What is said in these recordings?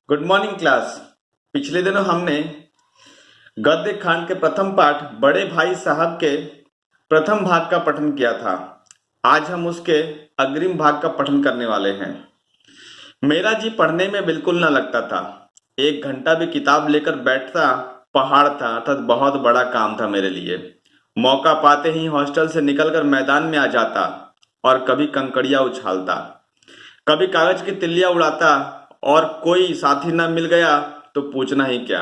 Good morning class. पिछले दिनों हमने गद्य खान के प्रथम पाठ बड़े भाई साहब के प्रथम भाग का पठन किया था। आज हम उसके अग्रिम भाग का पठन करने वाले हैं। मेरा जी पढ़ने में बिल्कुल न लगता था। 1 घंटा भी किताब लेकर बैठता पहाड़ था, अर्थात बहुत बड़ा काम था मेरे लिए। मौका पाते ही हॉस्टल से निकलकर मैदान में आ जाता और कभी कंकड़ियां उछालता, कभी कागज की तिल्लियां उड़ाता, और कोई साथी न मिल गया तो पूछना ही क्या।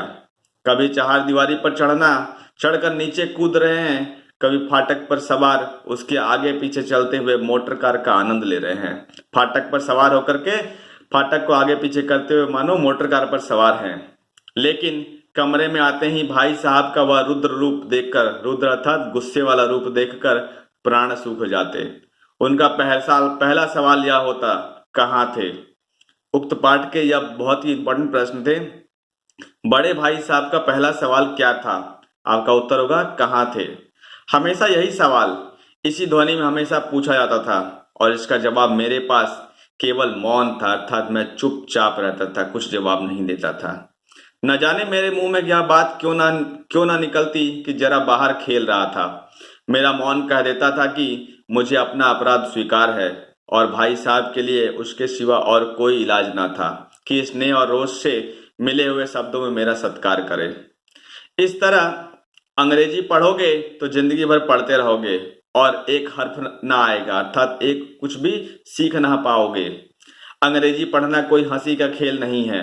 कभी चार दीवारी पर चढ़कर नीचे कूद रहे हैं, कभी फाटक पर सवार उसके आगे पीछे चलते हुए मोटर कार का आनंद ले रहे हैं। फाटक पर सवार होकर के फाटक को आगे पीछे करते हुए मानो मोटर कार पर सवार हैं। लेकिन कमरे में आते ही भाई साहब का वह रुद्र रूप देखकर, रुद्र अर्थात गुस्से वाला रूप देखकर प्राण सूख जाते। उनका पहला सवाल यह होता, कहाँ थे। उक्त पाठ के यह बहुत ही इंपॉर्टेंट प्रश्न थे। बड़े भाई साहब का पहला सवाल क्या था? आपका उत्तर होगा कहाँ थे। हमेशा यही सवाल इसी ध्वनि में हमेशा पूछा जाता था और इसका जवाब मेरे पास केवल मौन था, अर्थात मैं चुपचाप रहता था, कुछ जवाब नहीं देता था। न जाने मेरे मुंह में यह बात क्यों ना निकलती कि जरा बाहर खेल रहा था। मेरा मौन कह देता था कि मुझे अपना अपराध स्वीकार है और भाई साहब के लिए उसके सिवा और कोई इलाज ना था कि स्नेह और रोष से मिले हुए शब्दों में मेरा सत्कार करे। इस तरह अंग्रेजी पढ़ोगे तो जिंदगी भर पढ़ते रहोगे और एक हर्फ ना आएगा, अर्थात एक कुछ भी सीख ना पाओगे। अंग्रेजी पढ़ना कोई हंसी का खेल नहीं है,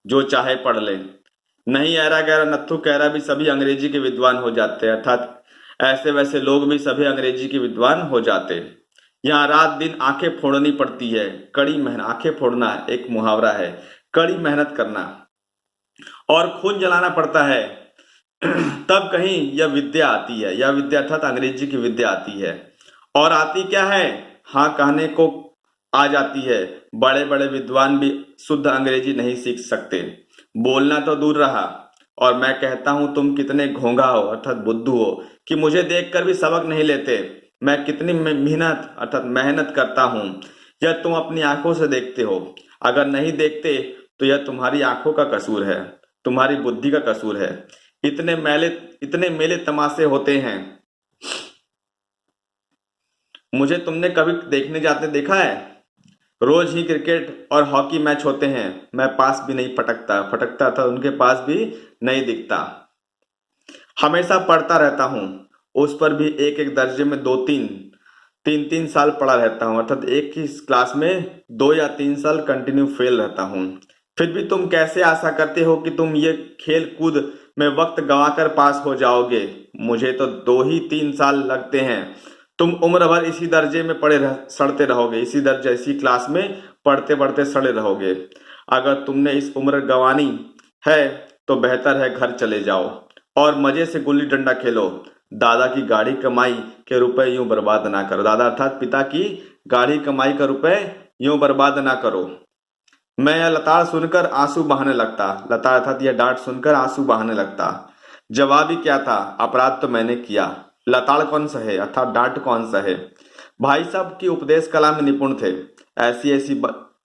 जो चाहे पढ़ ले। नहीं ऐरा गैरा नत्थु कैरा भी सभी अंग्रेजी के विद्वान हो जाते हैं, अर्थात ऐसे वैसे लोग भी सभी अंग्रेजी के विद्वान हो जाते। यहाँ रात दिन आंखें फोड़नी पड़ती है, कड़ी मेहनत। आंखें फोड़ना एक मुहावरा है, कड़ी मेहनत करना और खून जलाना पड़ता है तब कहीं यह विद्या आती है। यह विद्या अर्थात अंग्रेजी की विद्या आती है। और आती क्या है? हाँ कहने को आ जाती है। बड़े बड़े विद्वान भी शुद्ध अंग्रेजी नहीं सीख सकते, बोलना तो दूर रहा। और मैं कहता हूं तुम कितने घोंघा हो, अर्थात बुद्धू हो, कि मुझे देखकर भी सबक नहीं लेते। मैं कितनी मेहनत अर्थात मेहनत करता हूं, यह तुम अपनी आंखों से देखते हो। अगर नहीं देखते तो यह तुम्हारी आंखों का कसूर है, तुम्हारी बुद्धि का कसूर है। इतने मेले तमाशे होते हैं, मुझे तुमने कभी देखने जाते देखा है? रोज ही क्रिकेट और हॉकी मैच होते हैं, मैं पास भी नहीं फटकता था, उनके पास भी नहीं दिखता। हमेशा पढ़ता रहता हूँ, उस पर भी एक एक दर्जे में तीन तीन साल पढ़ा रहता हूँ, अर्थात एक ही क्लास में 2 या 3 साल कंटिन्यू फेल रहता हूँ। फिर भी तुम कैसे आशा करते हो कि तुम ये खेल कूद में वक्त गंवाकर पास हो जाओगे? मुझे तो 2 ही 3 साल लगते हैं। तुम उम्र भर इसी दर्जे में सड़ते रहोगे, इसी दर्जे इसी क्लास में पढ़ते पढ़ते सड़े रहोगे। अगर तुमने इस उम्र गंवानी है तो बेहतर है घर चले जाओ और मजे से गुल्ली डंडा खेलो। दादा की गाढ़ी कमाई के रुपए यूं बर्बाद ना करो। दादा अर्थात पिता की गाढ़ी कमाई का रुपए यूं बर्बाद ना करो। मैं यह लताड़ सुनकर आंसू बहाने लगता। लताड़ अर्थात यह डांट सुनकर आंसू बहाने लगता। जवाब ही क्या था, अपराध तो मैंने किया, लताड़ कौन सा है अर्थात डांट कौन सा है। भाई साहब की उपदेश कला में निपुण थे। ऐसी ऐसी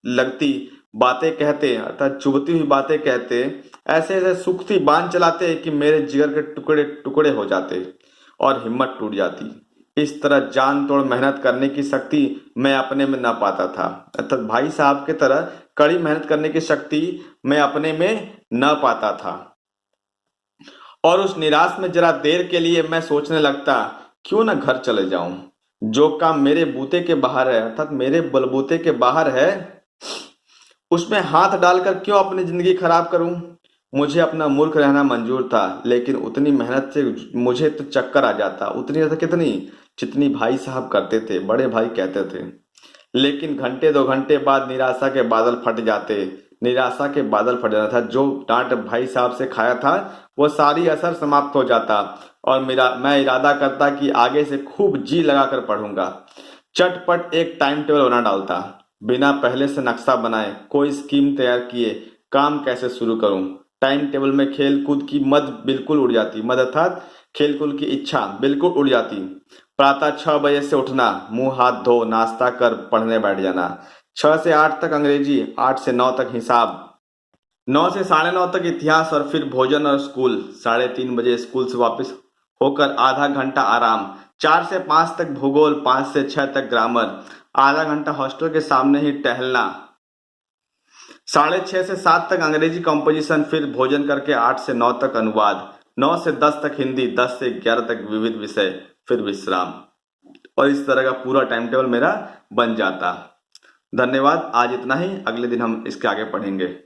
लगती बातें कहते अर्थात चुभती हुई बातें कहते, ऐसे ऐसे सूखती बांध चलाते कि मेरे जिगर के टुकड़े टुकड़े हो जाते और हिम्मत टूट जाती। इस तरह जान तोड़ मेहनत करने की शक्ति मैं अपने में ना पाता था, अर्थात भाई साहब के तरह कड़ी मेहनत करने की शक्ति मैं अपने में न पाता था। और उस निराश में जरा देर के लिए मैं सोचने लगता, क्यों ना घर चले जाऊं। जो काम मेरे बूते के बाहर है अर्थात मेरे बलबूते के बाहर है, उसमें हाथ डालकर क्यों अपनी जिंदगी खराब करूं। मुझे अपना मूर्ख रहना मंजूर था, लेकिन उतनी मेहनत से मुझे तो चक्कर आ जाता, उतनी ज्यादा कितनी जितनी भाई साहब करते थे, बड़े भाई कहते थे। लेकिन घंटे 2 घंटे बाद निराशा के बादल फट जाते। निराशा के बादल फट जाता था। जो डांट भाई साहब से खाया था वो सारी असर समाप्त हो जाता और मैं इरादा करता कि आगे से खूब जी लगाकर पढ़ूंगा। चटपट एक टाइम टेबल बना डालता, बिना पहले से नक्शा बनाए, कोई स्कीम तैयार किए काम कैसे शुरू करूं। टाइम टेबल में खेल कूद की मद बिल्कुल उड़ जाती, मद अर्थात खेल कूद की इच्छा बिल्कुल उड़ जाती। प्रातः 6 बजे से उठना, मुंह हाथ धो नाश्ता कर पढ़ने बैठ जाना। 6 से 8 तक अंग्रेजी, 8 से 9 तक हिसाब, 9 से 9:30 तक इतिहास और फिर भोजन और स्कूल। 3:30 बजे स्कूल से वापस होकर आधा घंटा आराम। 4 से 5 तक भूगोल, 5 से 6 तक ग्रामर। आधा घंटा हॉस्टल के सामने ही टहलना। 6:30 से 7 तक अंग्रेजी कंपोजिशन, फिर भोजन करके 8 से 9 तक अनुवाद। 9 से 10 तक हिंदी, 10 से 11 तक विविध विषय, फिर विश्राम। और इस तरह का पूरा टाइम टेबल मेरा बन जाता। धन्यवाद। आज इतना ही, अगले दिन हम इसके आगे पढ़ेंगे।